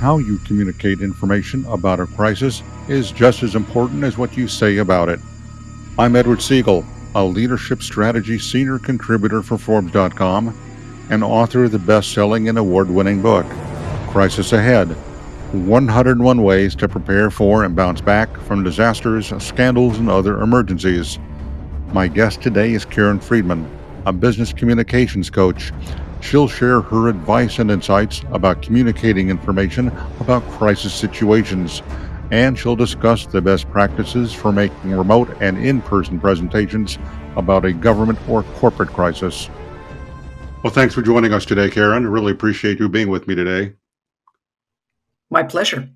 how you communicate information about a crisis is just as important as what you say about it. I'm Edward Segal, a leadership strategy senior contributor for Forbes.com and author of the best-selling and award-winning book, Crisis Ahead: 101 Ways to Prepare for and Bounce Back from Disasters, Scandals, and Other Emergencies. My guest today is Karen Friedman, a business communications coach. She'll share her advice and insights about communicating information about crisis situations, and she'll discuss the best practices for making remote and in-person presentations about a government or corporate crisis. Well, thanks for joining us today, Karen. I really appreciate you being with me today. My pleasure.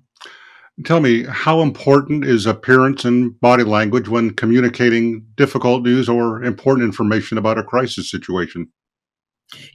Tell me, how important is appearance and body language when communicating difficult news or important information about a crisis situation?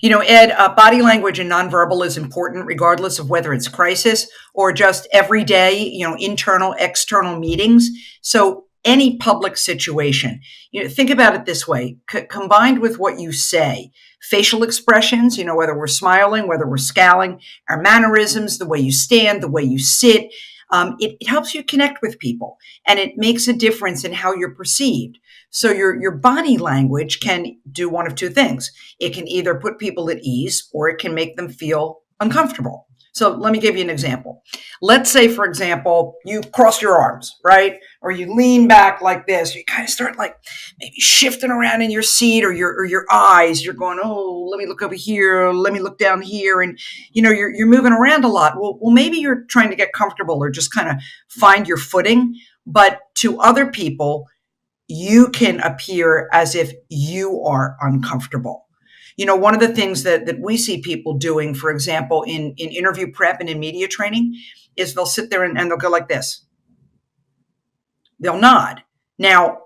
Ed, body language and nonverbal is important regardless of whether it's crisis or just everyday, internal, external meetings. So any public situation, think about it this way, combined with what you say, facial expressions, whether we're smiling, whether we're scowling, our mannerisms, the way you stand, the way you sit, it helps you connect with people, and it makes a difference in how you're perceived. So your body language can do one of two things. It can either put people at ease or it can make them feel uncomfortable. So let me give you an example. Let's say, for example, you cross your arms, right? Or you lean back like this. You kind of start like maybe shifting around in your seat, or your eyes. You're going, oh, let me look over here. Let me look down here. And, you're moving around a lot. Well, maybe you're trying to get comfortable or just kind of find your footing. But to other people, you can appear as if you are uncomfortable. One of the things that we see people doing, for example, in interview prep and in media training, is they'll sit there and they'll go like this. They'll nod. Now,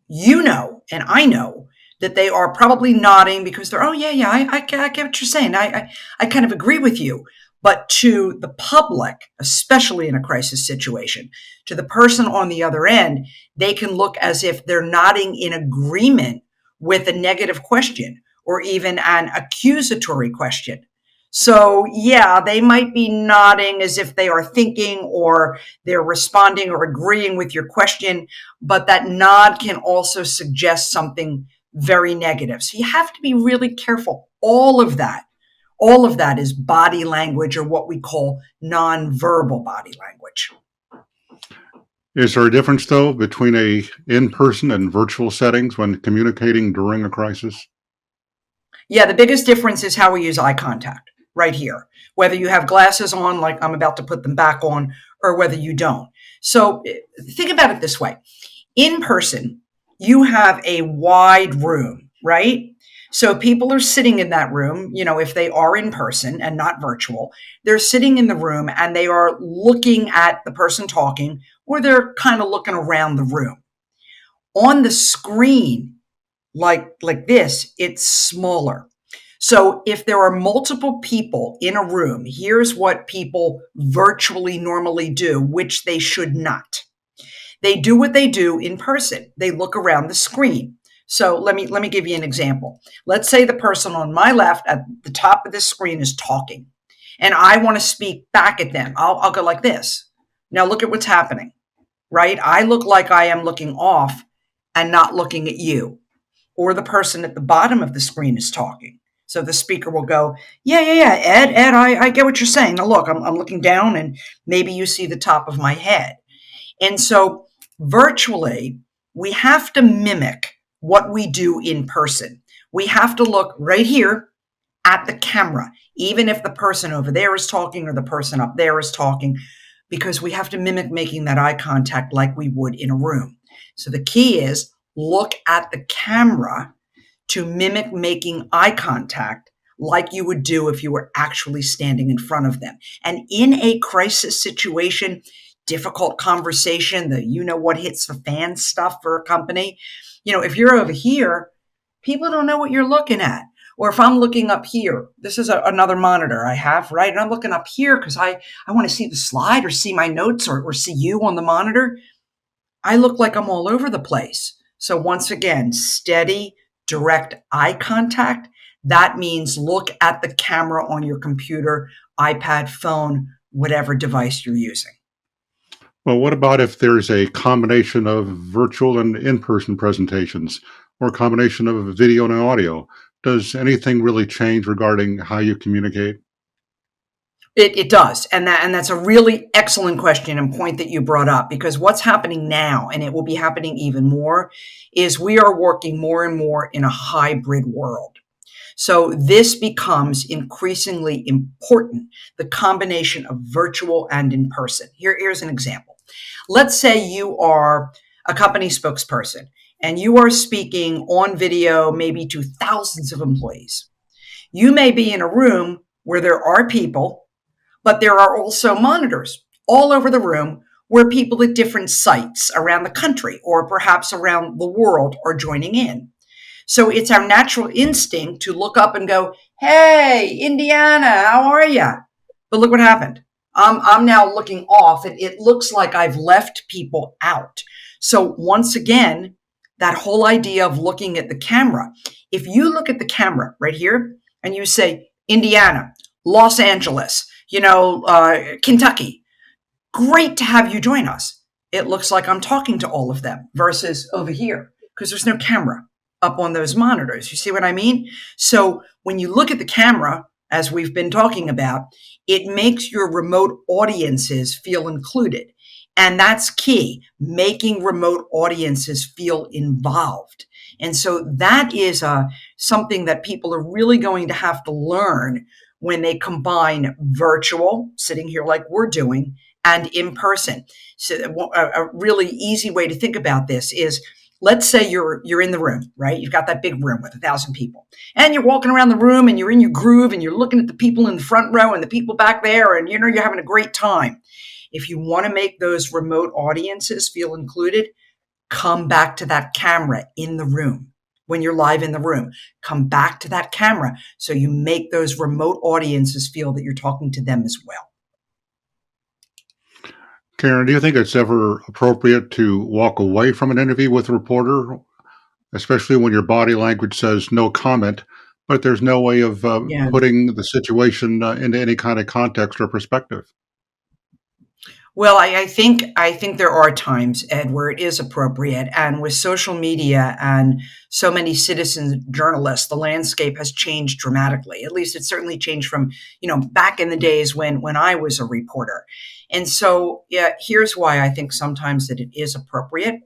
and I know that they are probably nodding because they're, oh, yeah, I get what you're saying. I kind of agree with you. But to the public, especially in a crisis situation, to the person on the other end, they can look as if they're nodding in agreement with a negative question or even an accusatory question. So, yeah, they might be nodding as if they are thinking or they're responding or agreeing with your question, but that nod can also suggest something very negative. So you have to be really careful. All of that is body language, or what we call nonverbal body language. Is there a difference, though, between a in-person and virtual settings when communicating during a crisis? Yeah, the biggest difference is how we use eye contact right here, whether you have glasses on, like I'm about to put them back on, or whether you don't. So think about it this way. In person, you have a wide room, right? So people are sitting in that room, if they are in person and not virtual, they're sitting in the room and they are looking at the person talking, or they're kind of looking around the room. On the screen, like this, it's smaller. So if there are multiple people in a room, here's what people virtually normally do, which they should not. They do what they do in person. They look around the screen. So let me give you an example. Let's say the person on my left at the top of the screen is talking, and I want to speak back at them. I'll go like this. Now look at what's happening, right? I look like I am looking off and not looking at you. Or the person at the bottom of the screen is talking. So the speaker will go, yeah, Ed, I get what you're saying. Now look, I'm looking down and maybe you see the top of my head. And so virtually, we have to mimic what we do in person. We have to look right here at the camera, even if the person over there is talking or the person up there is talking, because we have to mimic making that eye contact like we would in a room. So the key is look at the camera to mimic making eye contact like you would do if you were actually standing in front of them. And in a crisis situation, difficult conversation, the what hits the fan stuff for a company, if you're over here, people don't know what you're looking at. Or if I'm looking up here, this is another monitor I have, right? And I'm looking up here because I want to see the slide or see my notes or see you on the monitor. I look like I'm all over the place. So once again, steady, direct eye contact. That means look at the camera on your computer, iPad, phone whatever device you're using. Well, what about if there's a combination of virtual and in-person presentations, or a combination of video and audio? Does anything really change regarding how you communicate? It does, and that's a really excellent question and point that you brought up, because what's happening now, and it will be happening even more, is we are working more and more in a hybrid world. So this becomes increasingly important, the combination of virtual and in person. Here's an example. Let's say you are a company spokesperson and you are speaking on video maybe to thousands of employees. You may be in a room where there are people, but there are also monitors all over the room where people at different sites around the country or perhaps around the world are joining in. So it's our natural instinct to look up and go, "Hey, Indiana, how are you?" But look what happened. I'm now looking off, and it looks like I've left people out. So once again, that whole idea of looking at the camera. If you look at the camera right here and you say Indiana, Los Angeles, Kentucky, great to have you join us. It looks like I'm talking to all of them versus over here because there's no camera up on those monitors. You see what I mean? So when you look at the camera, as we've been talking about, it makes your remote audiences feel included. And that's key, making remote audiences feel involved. And so that is something that people are really going to have to learn when they combine virtual, sitting here like we're doing, and in person. So a really easy way to think about this is, let's say you're in the room, right? You've got that big room with 1,000 people, and you're walking around the room and you're in your groove and you're looking at the people in the front row and the people back there, and you're having a great time. If you want to make those remote audiences feel included, come back to that camera in the room. When you're live in the room, come back to that camera so you make those remote audiences feel that you're talking to them as well. Karen, do you think it's ever appropriate to walk away from an interview with a reporter, especially when your body language says no comment, but there's no way of Yeah. putting the situation into any kind of context or perspective? Well, I think there are times, Ed, where it is appropriate, and with social media and so many citizen journalists, the landscape has changed dramatically. At least it's certainly changed from back in the days when I was a reporter. And so, yeah, here's why I think sometimes that it is appropriate.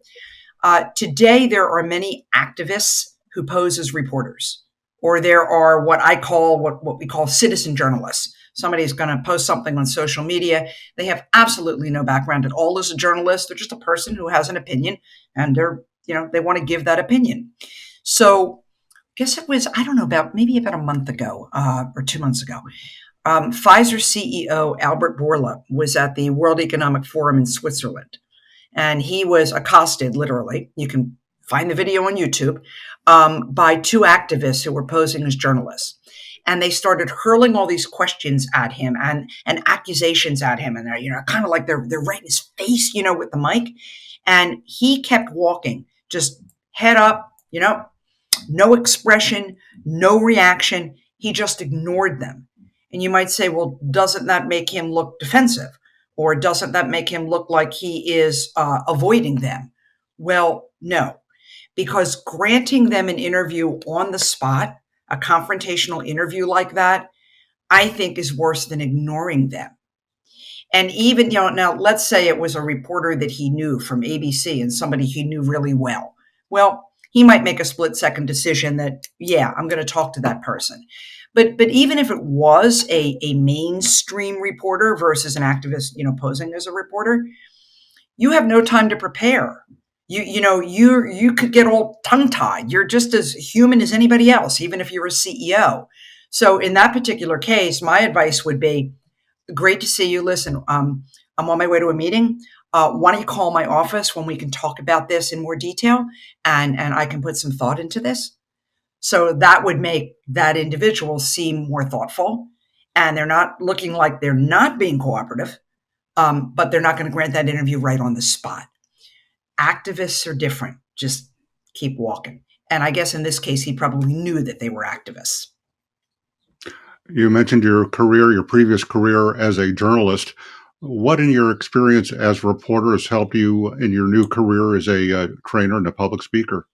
Today, there are many activists who pose as reporters, or there are what we call citizen journalists. Somebody's going to post something on social media. They have absolutely no background at all as a journalist. They're just a person who has an opinion, and they want to give that opinion. So, I guess it was, I don't know, maybe about a month ago or 2 months ago. Pfizer CEO Albert Bourla was at the World Economic Forum in Switzerland, and he was accosted, literally. You can find the video on YouTube, by two activists who were posing as journalists. And they started hurling all these questions at him and accusations at him. And they're, kind of like they're right in his face, with the mic. And he kept walking, just head up, no expression, no reaction. He just ignored them. And you might say, well, doesn't that make him look defensive? Or doesn't that make him look like he is avoiding them? Well, no, because granting them an interview on the spot, a confrontational interview like that, I think is worse than ignoring them. And even, now let's say it was a reporter that he knew from ABC and somebody he knew really well. Well, he might make a split second decision that, yeah, I'm going to talk to that person. But even if it was a mainstream reporter versus an activist, posing as a reporter, you have no time to prepare. You could get all tongue tied. You're just as human as anybody else, even if you're a CEO. So in that particular case, my advice would be, great to see you. Listen, I'm on my way to a meeting. Why don't you call my office when we can talk about this in more detail, and I can put some thought into this. So that would make that individual seem more thoughtful, and they're not looking like they're not being cooperative, but they're not going to grant that interview right on the spot. Activists are different. Just keep walking. And I guess in this case, he probably knew that they were activists. You mentioned your career, your previous career as a journalist. What, in your experience as a reporter, has helped you in your new career as a trainer and a public speaker?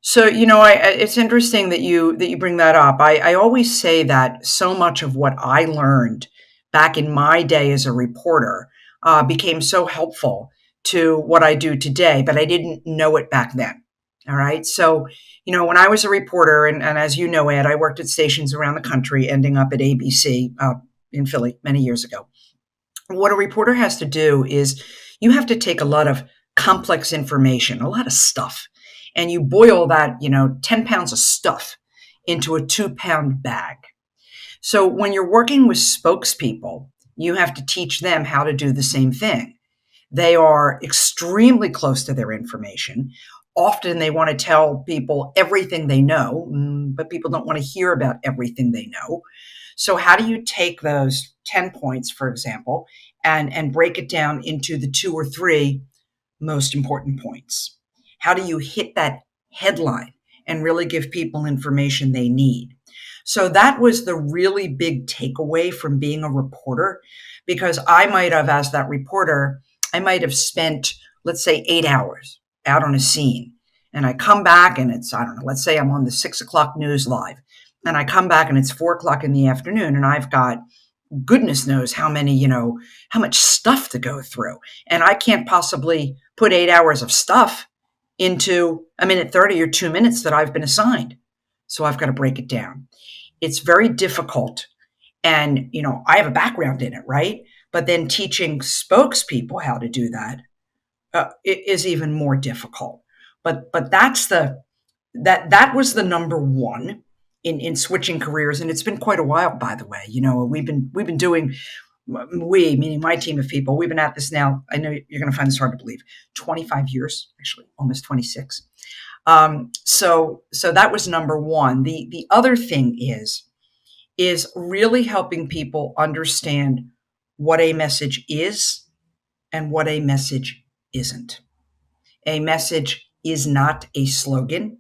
So, it's interesting that you bring that up. I always say that so much of what I learned back in my day as a reporter became so helpful to what I do today, but I didn't know it back then. All right. So, when I was a reporter, and as you know, Ed, I worked at stations around the country, ending up at ABC in Philly many years ago. What a reporter has to do is you have to take a lot of complex information, a lot of stuff, and you boil that, 10 pounds of stuff into a 2-pound bag. So when you're working with spokespeople, you have to teach them how to do the same thing. They are extremely close to their information. Often they want to tell people everything they know, but people don't want to hear about everything they know. So how do you take those 10 points, for example, and break it down into the 2 or 3 most important points? How do you hit that headline and really give people information they need? So that was the really big takeaway from being a reporter, because I might have, as that reporter, I might have spent, let's say, 8 hours out on a scene. And I come back and it's, I don't know, let's say I'm on the 6 o'clock news live. And I come back and it's 4 o'clock in the afternoon and I've got goodness knows how many, how much stuff to go through. And I can't possibly put 8 hours of stuff into a minute 30 or 2 minutes that I've been assigned. So I've got to break it down. It's very difficult. And, I have a background in it, right? But then teaching spokespeople how to do that it is even more difficult. But that was the number one in switching careers, and it's been quite a while, by the way. We've been doing, we meaning my team of people, we've been at this now. I know you're going to find this hard to believe. 25 years, actually, almost 26. So that was number one. The other thing is really helping people understand what a message is and what a message isn't. A message is not a slogan.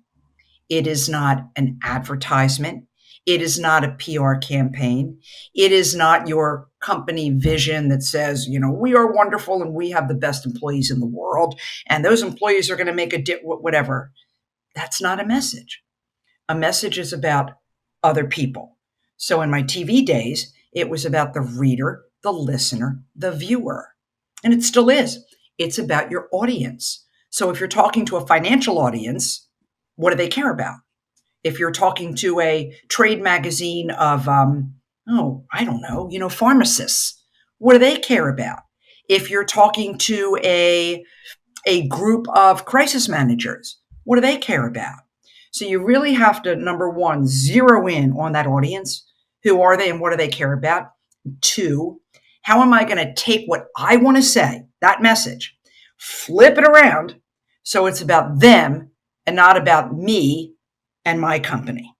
It is not an advertisement. It is not a PR campaign. It is not your company vision that says, we are wonderful and we have the best employees in the world and those employees are going to make whatever. That's not a message. A message is about other people. So in my TV days, it was about the reader, the listener, the viewer. And it still is. It's about your audience. So if you're talking to a financial audience, what do they care about? If you're talking to a trade magazine of, I don't know, pharmacists, what do they care about? If you're talking to a group of crisis managers, what do they care about? So you really have to, number one, zero in on that audience. Who are they and what do they care about? Two, how am I going to take what I want to say, that message, flip it around so it's about them and not about me and my company?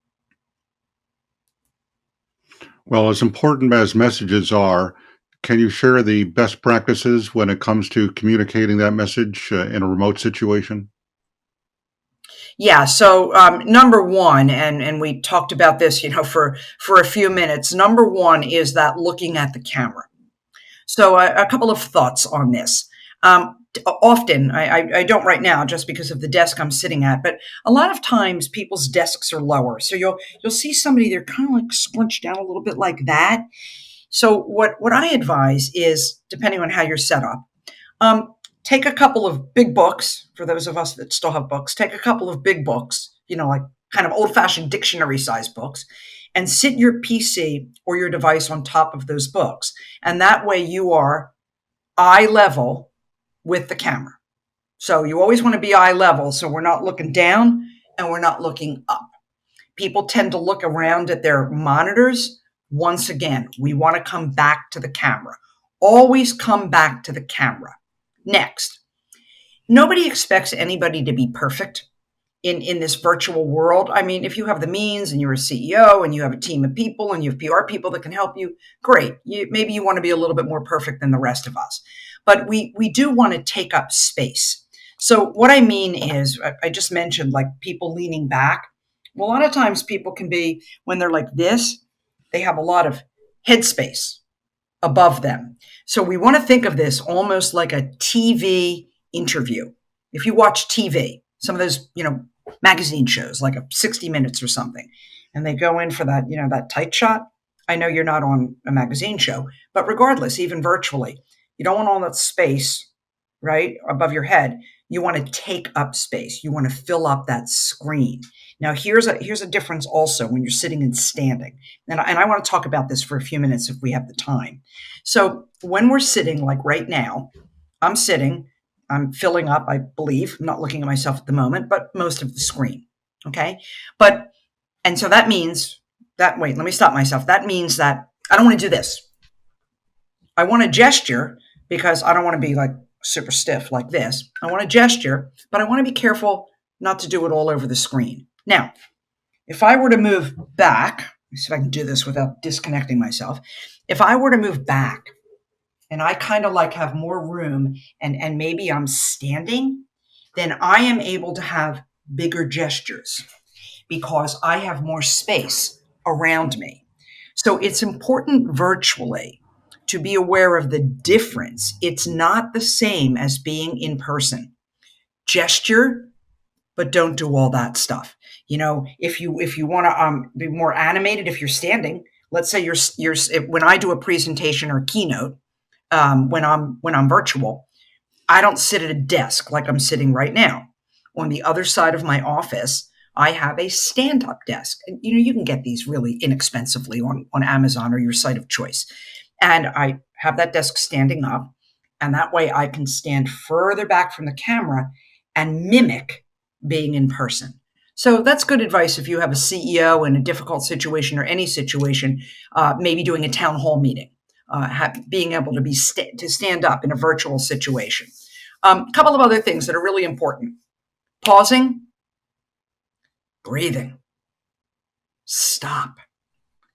Well, as important as messages are, can you share the best practices when it comes to communicating that message in a remote situation? Yeah. So number one, and we talked about this, for a few minutes. Number one is that looking at the camera. So a couple of thoughts on this. Often, I don't right now just because of the desk I'm sitting at, but a lot of times people's desks are lower. So you'll see somebody, they're kind of like scrunched down a little bit like that. So what I advise is, depending on how you're set up, take a couple of big books. For those of us that still have books, take a couple of big books, like kind of old-fashioned dictionary size books, and sit your PC or your device on top of those books. And that way you are eye level with the camera. So you always want to be eye level. So we're not looking down and we're not looking up. People tend to look around at their monitors. Once again, we want to come back to the camera. Always come back to the camera. Next, nobody expects anybody to be perfect in this virtual world. I mean, if you have the means and you're a CEO and you have a team of people and you have PR people that can help you, great. Maybe you want to be a little bit more perfect than the rest of us. But we do want to take up space. So what I mean is, I just mentioned like people leaning back. Well, a lot of times people can be, when they're like this, they have a lot of headspace above them. So we want to think of this almost like a TV interview. If you watch TV, some of those, magazine shows like a 60 Minutes or something, and they go in for that, that tight shot. I know you're not on a magazine show, but regardless, even virtually, you don't want all that space, right, above your head. You want to take up space. You want to fill up that screen. Now, here's a difference also when you're sitting and standing. And I want to talk about this for a few minutes if we have the time. So when we're sitting, like right now, I'm sitting, I'm filling up, I believe. I'm not looking at myself at the moment, but most of the screen. Okay. And so that means that, wait, let me stop myself. That means that I don't want to do this. I want to gesture because I don't want to be like super stiff like this. I want to gesture, but I want to be careful not to do it all over the screen. Now, if I were to move back, let me see if I can do this without disconnecting myself. If I were to move back and I kind of like have more room and maybe I'm standing, then I am able to have bigger gestures because I have more space around me. So it's important virtually to be aware of the difference. It's not the same as being in person. Gesture, but don't do all that stuff. If you want to be more animated, if you're standing, let's say you're when I do a presentation or a keynote, when I'm virtual, I don't sit at a desk like I'm sitting right now. On the other side of my office, I have a stand-up desk. And, you can get these really inexpensively on Amazon or your site of choice. And I have that desk standing up, and that way I can stand further back from the camera and mimic being in person. So that's good advice if you have a CEO in a difficult situation or any situation, maybe doing a town hall meeting, being able to to stand up in a virtual situation. A couple of other things that are really important: pausing, breathing, stop.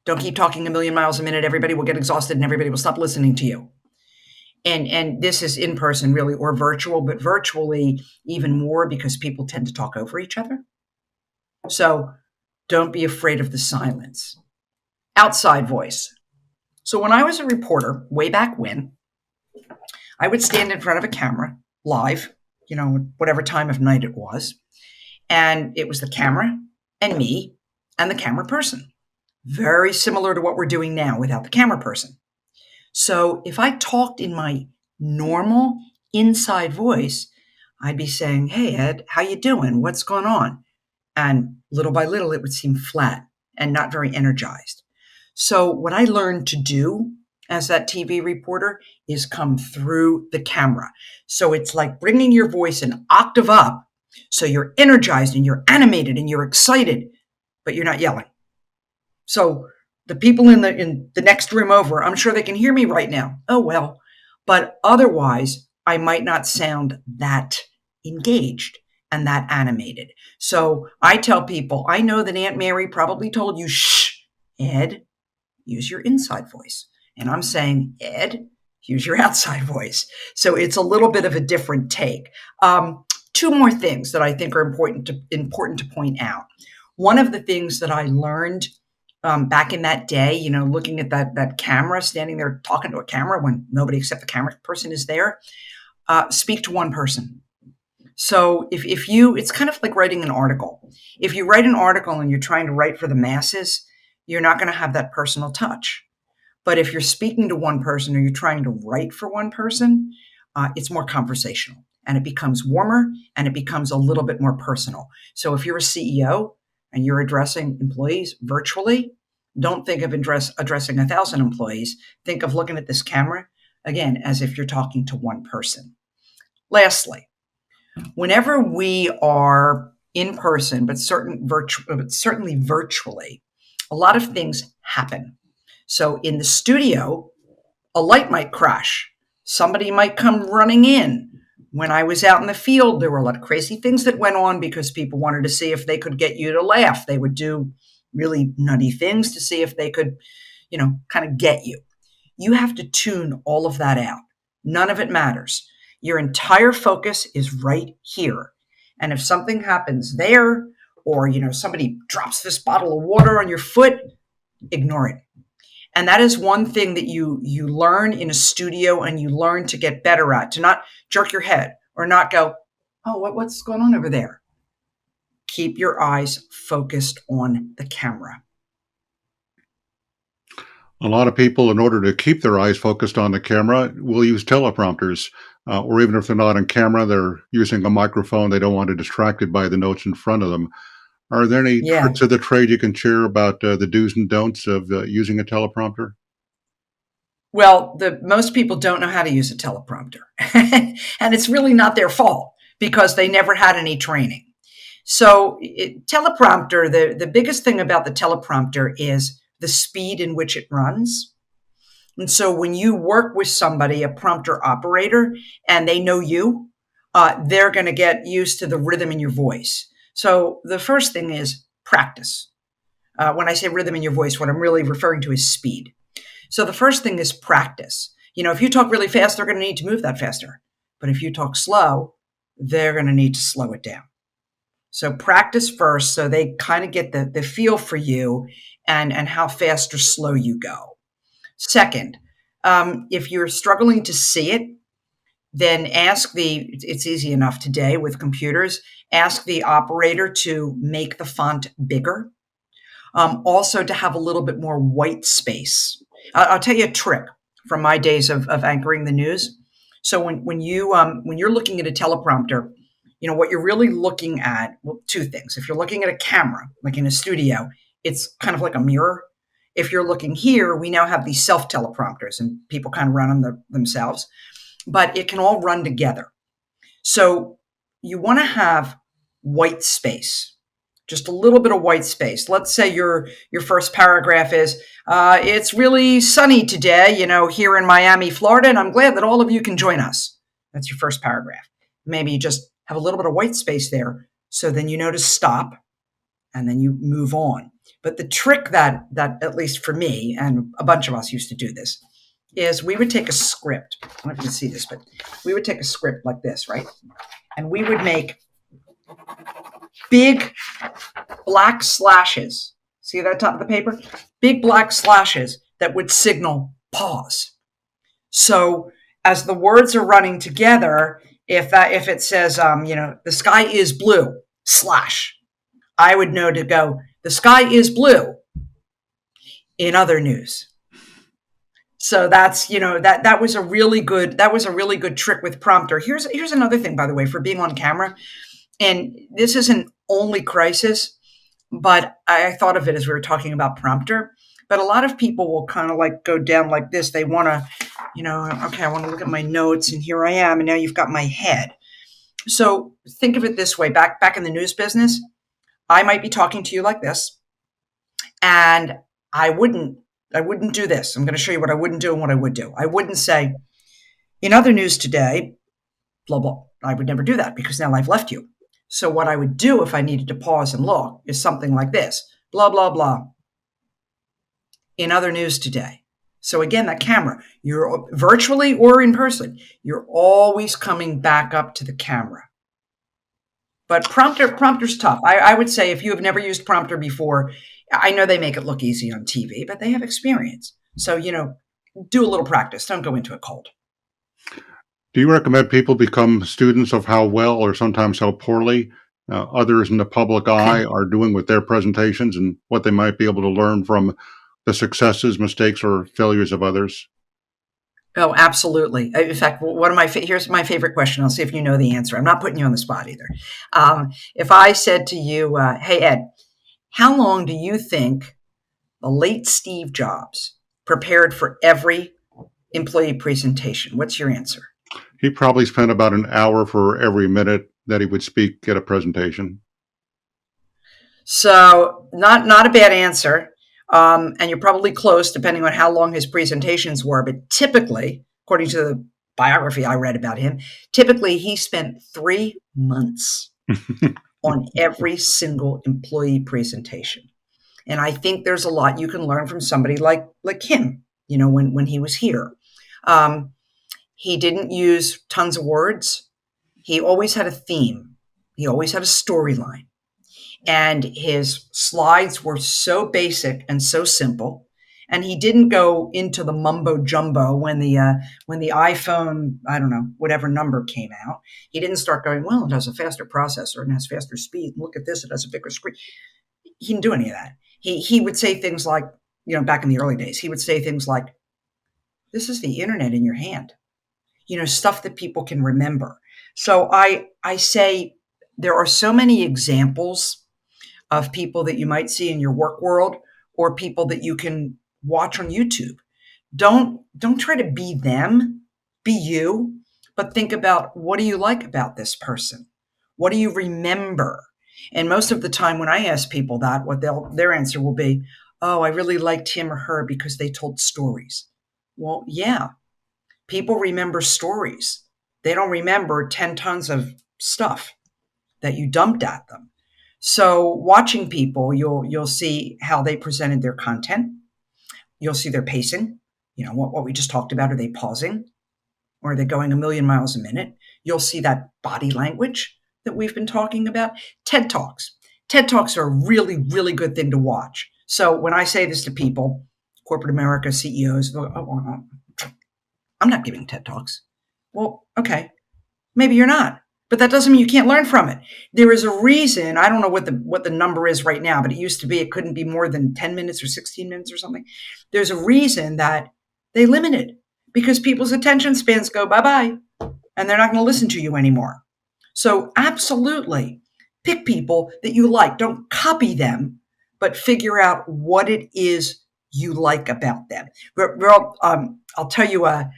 Don't keep talking a million miles a minute. Everybody will get exhausted and everybody will stop listening to you. And this is in person really, or virtual, but virtually even more because people tend to talk over each other. So don't be afraid of the silence. Outside voice. So when I was a reporter way back when, I would stand in front of a camera live, whatever time of night it was. And it was the camera and me and the camera person. Very similar to what we're doing now without the camera person. So if I talked in my normal inside voice, I'd be saying, "Hey, Ed, how you doing? What's going on?" And little by little, it would seem flat and not very energized. So what I learned to do as that TV reporter is come through the camera. So it's like bringing your voice an octave up so you're energized and you're animated and you're excited, but you're not yelling. So the people in the next room over, I'm sure they can hear me right now. Oh, well. But otherwise, I might not sound that engaged and that animated. So I tell people, I know that Aunt Mary probably told you, shh, Ed, use your inside voice. And I'm saying, Ed, use your outside voice. So it's a little bit of a different take. Two more things that I think are important to point out. One of the things that I learned back in that day, looking at that camera, standing there talking to a camera when nobody except the camera person is there, speak to one person. So if you, it's kind of like writing an article. If you write an article and you're trying to write for the masses, you're not going to have that personal touch. But if you're speaking to one person or you're trying to write for one person, it's more conversational and it becomes warmer and it becomes a little bit more personal. So if you're a CEO and you're addressing employees virtually, don't think of addressing 1,000 employees. Think of looking at this camera, again, as if you're talking to one person. Lastly, whenever we are in person, but certainly virtually, a lot of things happen. So in the studio, a light might crash. Somebody might come running in. When I was out in the field, there were a lot of crazy things that went on because people wanted to see if they could get you to laugh. They would do really nutty things to see if they could, kind of get you. You have to tune all of that out. None of it matters. Your entire focus is right here. And if something happens there, or, somebody drops this bottle of water on your foot, ignore it. And that is one thing that you learn in a studio and you learn to get better at, to not jerk your head or not go, oh, what's going on over there? Keep your eyes focused on the camera. A lot of people, in order to keep their eyes focused on the camera, will use teleprompters. Or even if they're not on camera, they're using a microphone. They don't want to be distracted by the notes in front of them. Are there any Yeah. tricks of the trade you can share about the do's and don'ts of using a teleprompter? Well, most people don't know how to use a teleprompter. And it's really not their fault because they never had any training. So teleprompter, the biggest thing about the teleprompter is the speed in which it runs. And so when you work with somebody, a prompter operator, and they know you, they're going to get used to the rhythm in your voice. So the first thing is practice. When I say rhythm in your voice, what I'm really referring to is speed. So the first thing is practice. If you talk really fast, they're going to need to move that faster. But if you talk slow, they're going to need to slow it down. So practice first so they kind of get the feel for you and how fast or slow you go. Second, if you're struggling to see it, then it's easy enough today with computers, ask the operator to make the font bigger. Also to have a little bit more white space. I'll tell you a trick from my days of anchoring the news. So when you're looking at a teleprompter, what you're really looking at, well, two things. If you're looking at a camera, like in a studio, it's kind of like a mirror. If you're looking here, we now have these self-teleprompters and people kind of run them themselves, but it can all run together. So you want to have white space, just a little bit of white space. Let's say your first paragraph is, it's really sunny today, here in Miami, Florida, and I'm glad that all of you can join us. That's your first paragraph. Maybe you just have a little bit of white space there. So then you know to stop and then you move on. But the trick that at least for me, and a bunch of us used to do this, is we would take a script. I don't know if you can see this, but we would take a script like this, right? And we would make big black slashes. See that top of the paper? Big black slashes that would signal pause. So as the words are running together, if it says, the sky is blue, slash, I would know to go, the sky is blue in other news. So that's, that was a really good trick with prompter. Here's another thing, by the way, for being on camera. And this isn't only crisis, but I thought of it as we were talking about prompter. But a lot of people will kind of like go down like this. They want to, okay, I want to look at my notes and here I am. And now you've got my head. So think of it this way. Back in the news business, I might be talking to you like this. And I wouldn't do this. I'm going to show you what I wouldn't do and what I would do. I wouldn't say, in other news today, blah, blah. I would never do that because now I've left you. So what I would do if I needed to pause and look is something like this, blah, blah, blah. In other news today. So again, that camera, you're virtually or in person, you're always coming back up to the camera. But prompter's tough. I would say if you have never used prompter before, I know they make it look easy on TV, but they have experience. So, do a little practice. Don't go into it cold. Do you recommend people become students of how well or sometimes how poorly others in the public eye are doing with their presentations and what they might be able to learn from the successes, mistakes, or failures of others? Oh, absolutely. In fact, here's my favorite question. I'll see if you know the answer. I'm not putting you on the spot either. If I said to you, hey, Ed, how long do you think the late Steve Jobs prepared for every employee presentation? What's your answer? He probably spent about an hour for every minute that he would speak at a presentation. So not a bad answer. And you're probably close depending on how long his presentations were. But typically, according to the biography I read about him, typically he spent 3 months on every single employee presentation. And I think there's a lot you can learn from somebody like him, when he was here. He didn't use tons of words. He always had a theme. He always had a storyline. and his slides were so basic and so simple. And he didn't go into the mumbo jumbo when the iPhone, I don't know, whatever number came out. He didn't start going, well, it has a faster processor and has faster speed. Look at this, it has a bigger screen. He didn't do any of that. He would say things like, back in the early days, he would say things like, this is the internet in your hand, stuff that people can remember. So I say there are so many examples of people that you might see in your work world or people that you can watch on YouTube. Don't try to be them, be you, but think about, what do you like about this person? What do you remember? And most of the time when I ask people that, their answer will be, oh, I really liked him or her because they told stories. Well, yeah, people remember stories. They don't remember 10 tons of stuff that you dumped at them. So watching people, you'll see how they presented their content. You'll see their pacing. What we just talked about. Are they pausing? Or are they going a million miles a minute? You'll see that body language that we've been talking about. TED Talks. TED Talks are a really, really good thing to watch. So when I say this to people, corporate America, CEOs, I'm not giving TED Talks. Well, okay, maybe you're not. But that doesn't mean you can't learn from it. There is a reason. I don't know what the number is right now, but it used to be it couldn't be more than 10 minutes or 16 minutes or something. There's a reason that they limit it, because people's attention spans go bye-bye, and they're not going to listen to you anymore. So absolutely, pick people that you like. Don't copy them, but figure out what it is you like about them. I'll tell you a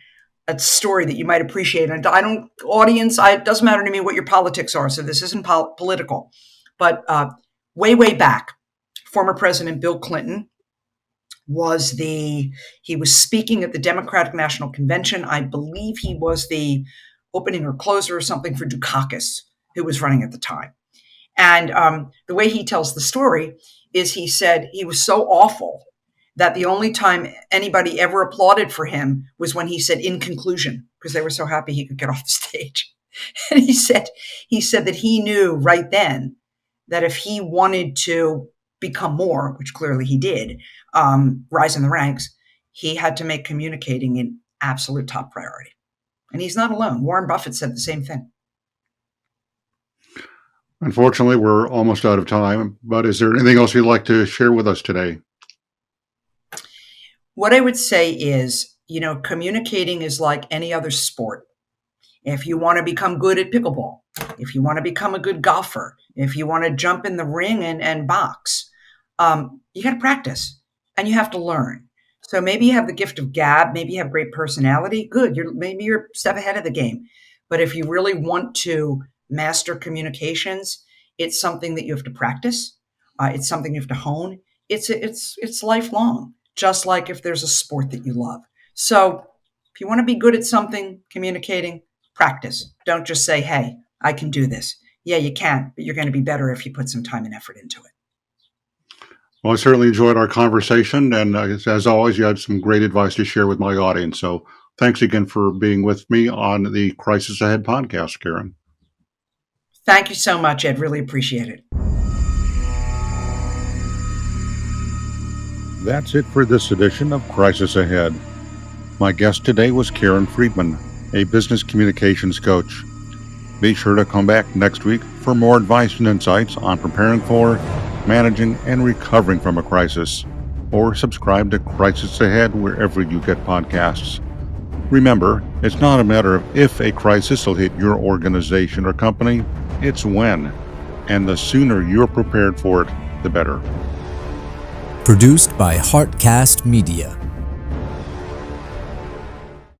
story that you might appreciate. And it doesn't matter to me what your politics are. So this isn't political, but way back, former President Bill Clinton he was speaking at the Democratic National Convention. I believe he was the opening or closer or something for Dukakis, who was running at the time. And the way he tells the story is he said he was so awful that the only time anybody ever applauded for him was when he said, in conclusion, because they were so happy he could get off the stage. And he said that he knew right then that if he wanted to become more, which clearly he did, rise in the ranks, he had to make communicating an absolute top priority. And he's not alone. Warren Buffett said the same thing. Unfortunately, we're almost out of time, but is there anything else you'd like to share with us today? What I would say is, communicating is like any other sport. If you want to become good at pickleball, if you want to become a good golfer, if you want to jump in the ring and box, you got to practice and you have to learn. So maybe you have the gift of gab, maybe you have great personality, good. Maybe you're a step ahead of the game. But if you really want to master communications, it's something that you have to practice. It's something you have to hone. It's lifelong. Just like if there's a sport that you love. So if you want to be good at something, communicating, practice. Don't just say, hey, I can do this. Yeah, you can, but you're going to be better if you put some time and effort into it. Well, I certainly enjoyed our conversation. And as always, you had some great advice to share with my audience. So thanks again for being with me on the Crisis Ahead podcast, Karen. Thank you so much, Ed. Really appreciate it. That's it for this edition of Crisis Ahead. My guest today was Karen Friedman, a business communications coach. Be sure to come back next week for more advice and insights on preparing for, managing, and recovering from a crisis. Or subscribe to Crisis Ahead wherever you get podcasts. Remember, it's not a matter of if a crisis will hit your organization or company, it's when. And the sooner you're prepared for it, the better. Produced by Heartcast Media.